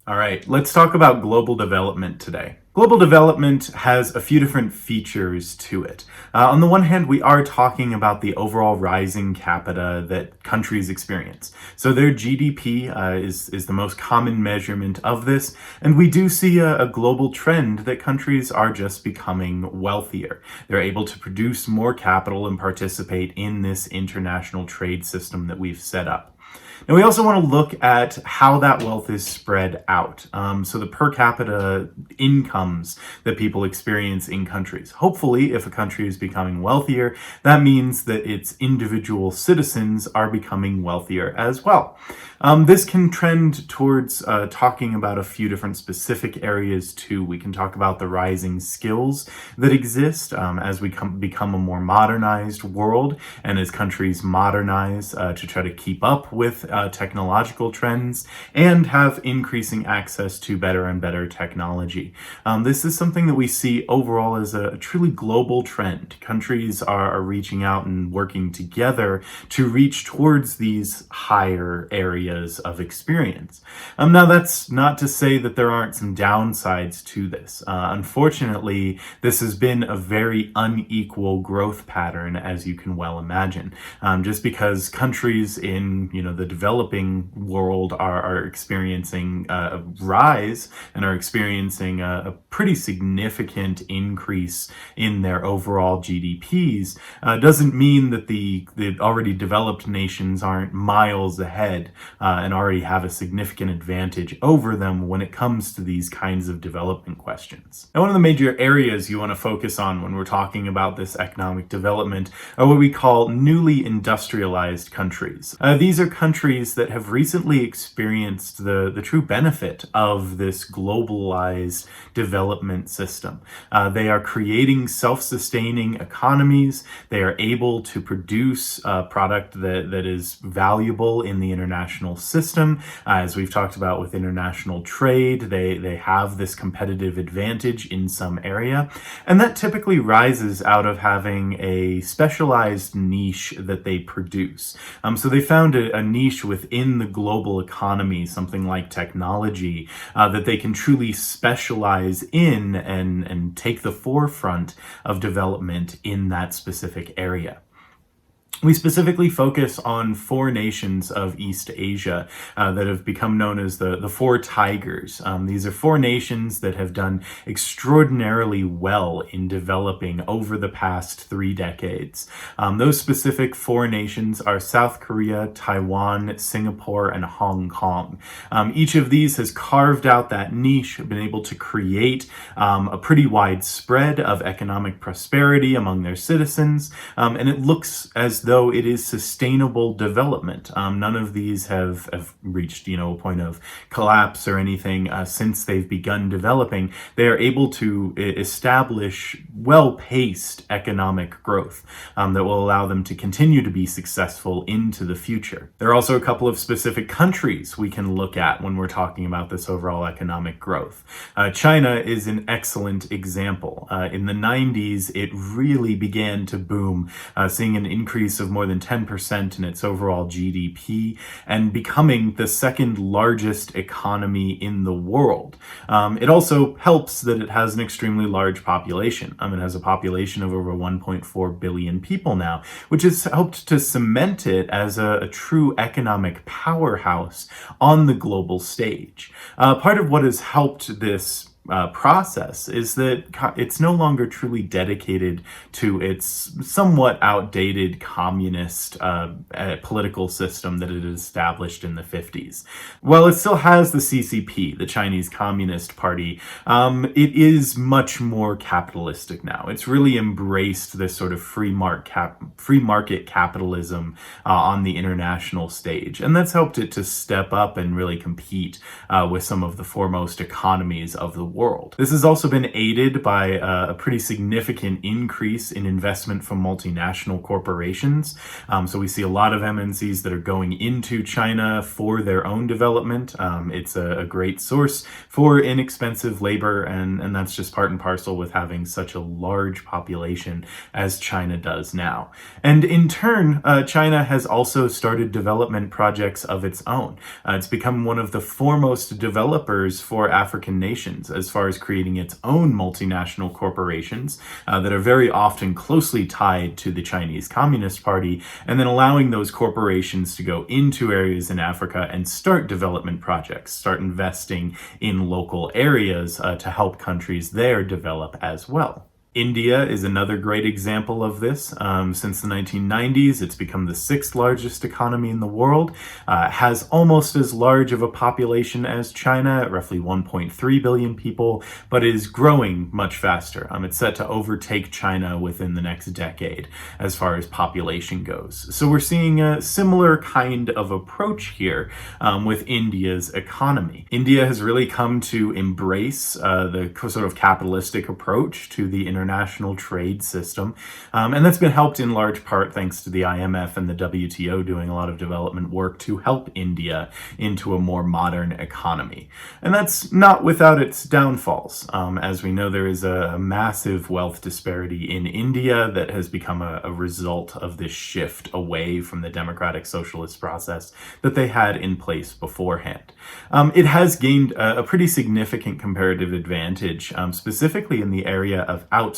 All right, let's talk about global development today. Global development has a few different features to it. On the one hand, we are talking about the overall rising capita that countries experience. So their GDP is the most common measurement of this, and we do see a global trend that countries are just becoming wealthier. They're able to produce more capital and participate in this international trade system that we've set up. Now, we also want to look at how that wealth is spread out. So, the per capita incomes that people experience in countries. Hopefully, if a country is becoming wealthier, that means that its individual citizens are becoming wealthier as well. This can trend towards talking about a few different specific areas too. We can talk about the rising skills that exist as we become a more modernized world and as countries modernize to try to keep up with technological trends and have increasing access to better and better technology. This is something that we see overall as a truly global trend. Countries are reaching out and working together to reach towards these higher areas of experience. Now, that's not to say that there aren't some downsides to this. Unfortunately, this has been a very unequal growth pattern, as you can well imagine. Just because countries in the developing world are experiencing a rise and are experiencing a pretty significant increase in their overall GDPs, doesn't mean that the already developed nations aren't miles ahead and already have a significant advantage over them when it comes to these kinds of development questions. Now, one of the major areas you want to focus on when we're talking about this economic development are what we call newly industrialized countries. These are countries that have recently experienced the true benefit of this globalized development system. They are creating self-sustaining economies. They are able to produce a product that is valuable in the international system. As we've talked about with international trade, they have this competitive advantage in some area. And that typically rises out of having a specialized niche that they produce. So they found a niche within the global economy, something like technology, that they can truly specialize in and take the forefront of development in that specific area. We specifically focus on four nations of East Asia that have become known as the Four Tigers. These are four nations that have done extraordinarily well in developing over the past 3 decades. Those specific four nations are South Korea, Taiwan, Singapore, and Hong Kong. Each of these has carved out that niche, been able to create a pretty wide spread of economic prosperity among their citizens, and it looks as though it is sustainable development. None of these have reached, a point of collapse or anything since they've begun developing. They are able to establish well-paced economic growth that will allow them to continue to be successful into the future. There are also a couple of specific countries we can look at when we're talking about this overall economic growth. China is an excellent example. In the 90s, it really began to boom, seeing an increase of more than 10% in its overall GDP and becoming the second largest economy in the world. It also helps that it has an extremely large population. It has a population of over 1.4 billion people now, which has helped to cement it as a true economic powerhouse on the global stage. Part of what has helped this process is that it's no longer truly dedicated to its somewhat outdated communist political system that it established in the 50s. While it still has the CCP, the Chinese Communist Party, it is much more capitalistic now. It's really embraced this sort of free market capitalism on the international stage, and that's helped it to step up and really compete with some of the foremost economies of the world. This has also been aided by a pretty significant increase in investment from multinational corporations. So we see a lot of MNCs that are going into China for their own development. It's a great source for inexpensive labor, and that's just part and parcel with having such a large population as China does now. And in turn, China has also started development projects of its own. It's become one of the foremost developers for African nations as far as creating its own multinational corporations that are very often closely tied to the Chinese Communist Party, and then allowing those corporations to go into areas in Africa and start development projects, start investing in local areas to help countries there develop as well. India is another great example of this. Since the 1990s, it's become the sixth largest economy in the world, has almost as large of a population as China, at roughly 1.3 billion people, but is growing much faster. It's set to overtake China within the next decade as far as population goes. So we're seeing a similar kind of approach here with India's economy. India has really come to embrace the sort of capitalistic approach to the international trade system. And that's been helped in large part thanks to the IMF and the WTO doing a lot of development work to help India into a more modern economy. And that's not without its downfalls. As we know, there is a massive wealth disparity in India that has become a result of this shift away from the democratic socialist process that they had in place beforehand. It has gained a pretty significant comparative advantage, specifically in the area of outsourcing.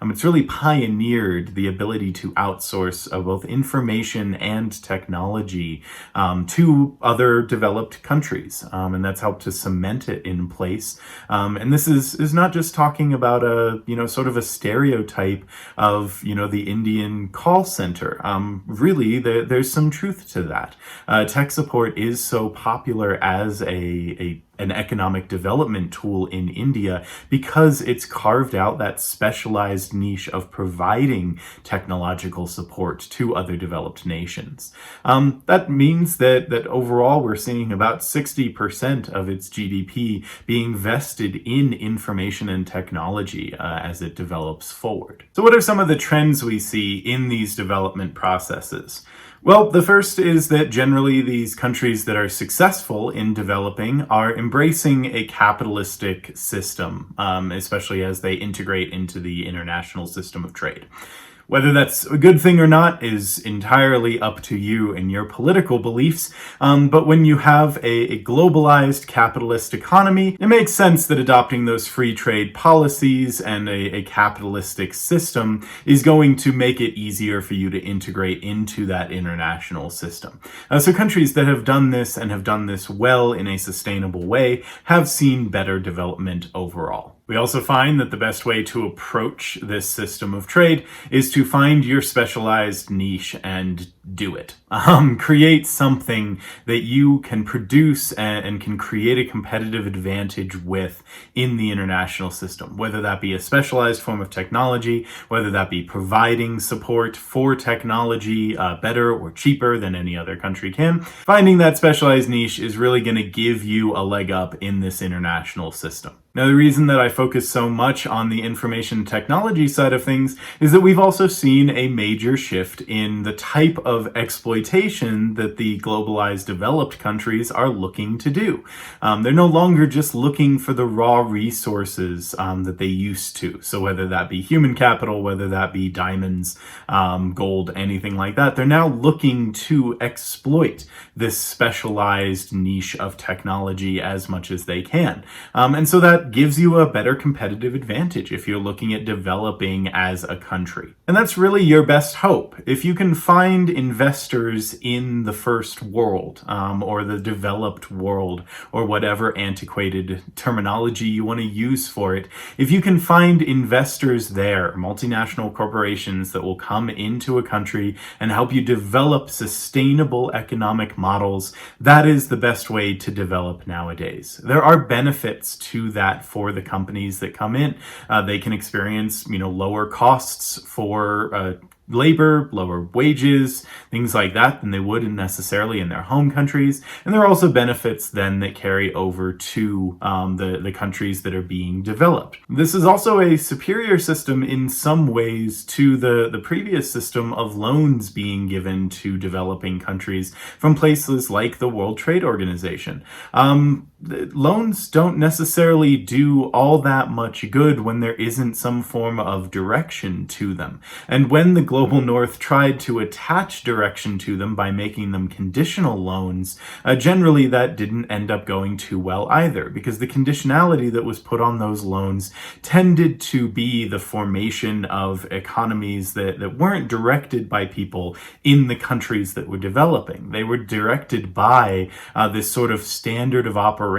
It's really pioneered the ability to outsource both information and technology to other developed countries, and that's helped to cement it in place. And this is not just talking about sort of a stereotype of the Indian call center. Really, there's some truth to that. Tech support is so popular as an economic development tool in India because it's carved out that specialized niche of providing technological support to other developed nations. That means that overall we're seeing about 60% of its GDP being vested in information and technology as it develops forward. So what are some of the trends we see in these development processes? Well, the first is that generally these countries that are successful in developing are embracing a capitalistic system, especially as they integrate into the international system of trade. Whether that's a good thing or not is entirely up to you and your political beliefs, but when you have a globalized capitalist economy, it makes sense that adopting those free trade policies and a capitalistic system is going to make it easier for you to integrate into that international system. So countries that have done this and have done this well in a sustainable way have seen better development overall. We also find that the best way to approach this system of trade is to find your specialized niche and do it. Create something that you can produce and can create a competitive advantage with in the international system, whether that be a specialized form of technology, whether that be providing support for technology better or cheaper than any other country can. Finding that specialized niche is really going to give you a leg up in this international system. Now, the reason that I focus so much on the information technology side of things is that we've also seen a major shift in the type of exploitation that the globalized developed countries are looking to do. They're no longer just looking for the raw resources that they used to. So whether that be human capital, whether that be diamonds, gold, anything like that, they're now looking to exploit this specialized niche of technology as much as they can. And so that gives you a better competitive advantage if you're looking at developing as a country. And that's really your best hope. If you can find investors in the first world, or the developed world, or whatever antiquated terminology you want to use for it, if you can find investors there, multinational corporations that will come into a country and help you develop sustainable economic models, that is the best way to develop nowadays. There are benefits to that for the companies that come in. They can experience, lower costs for labor, lower wages, things like that than they would necessarily in their home countries. And there are also benefits then that carry over to the countries that are being developed. This is also a superior system in some ways to the previous system of loans being given to developing countries from places like the World Trade Organization. Loans don't necessarily do all that much good when there isn't some form of direction to them. And when the global north tried to attach direction to them by making them conditional loans, generally that didn't end up going too well either, because the conditionality that was put on those loans tended to be the formation of economies that weren't directed by people in the countries that were developing. They were directed by this sort of standard of operation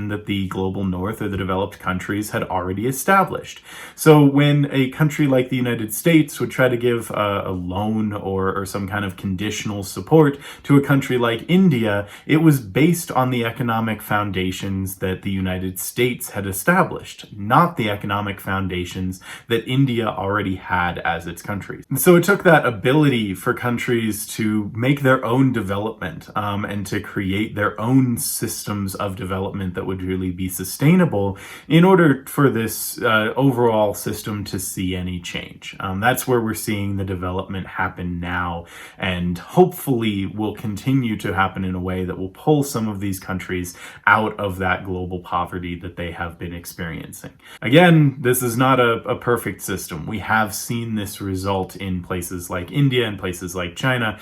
that the global north or the developed countries had already established. So when a country like the United States would try to give a loan or some kind of conditional support to a country like India, it was based on the economic foundations that the United States had established, not the economic foundations that India already had as its country. And so it took that ability for countries to make their own development and to create their own systems of development that would really be sustainable in order for this overall system to see any change. That's where we're seeing the development happen now, and hopefully will continue to happen in a way that will pull some of these countries out of that global poverty that they have been experiencing. Again, this is not a perfect system. We have seen this result in places like India and places like China.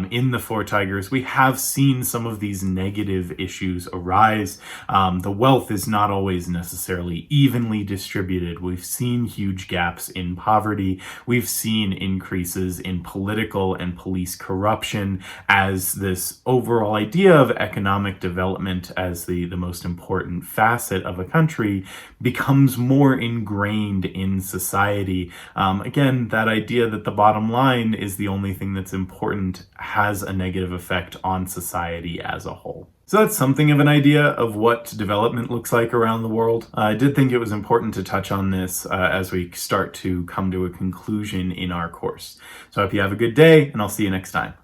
In the Four Tigers, we have seen some of these negative issues arise. The wealth is not always necessarily evenly distributed. We've seen huge gaps in poverty. We've seen increases in political and police corruption as this overall idea of economic development as the most important facet of a country becomes more ingrained in society. Again, that idea that the bottom line is the only thing that's important has a negative effect on society as a whole. So that's something of an idea of what development looks like around the world. I did think it was important to touch on this as we start to come to a conclusion in our course. So I hope you have a good day, and I'll see you next time.